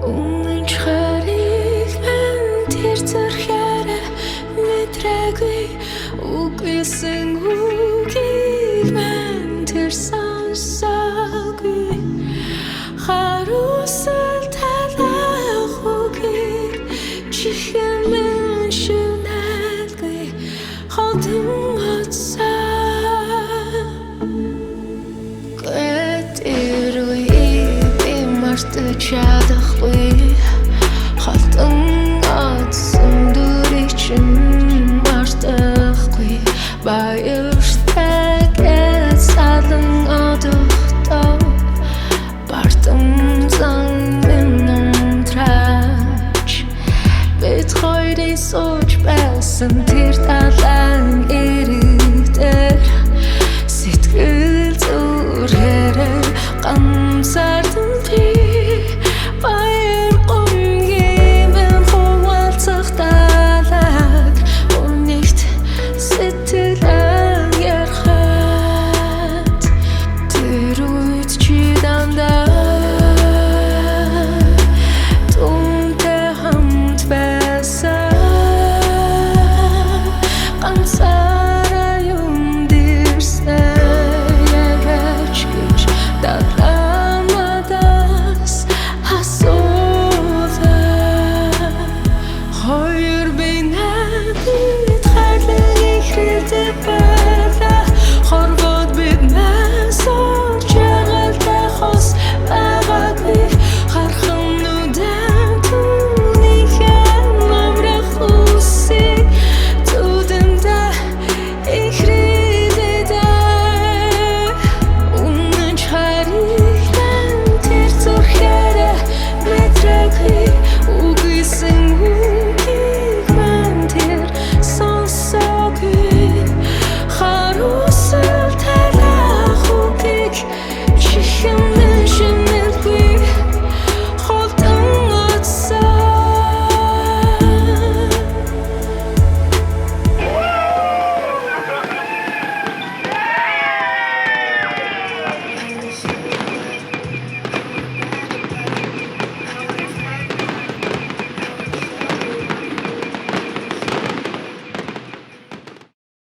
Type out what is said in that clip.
Өмнө хариг мен тэр зэрхээрэ мэдрээгүй үгүйсэн үгийг мен тэр сонсоогүй харуусал талах үгийг чихэн мен шүнэлгүй холдон оцоо чадахгүй холдон оцсон дүрийг чинь мартахгүй баяртай салан одохдоо бартан зан минь трач бид хоёрын сууж байсан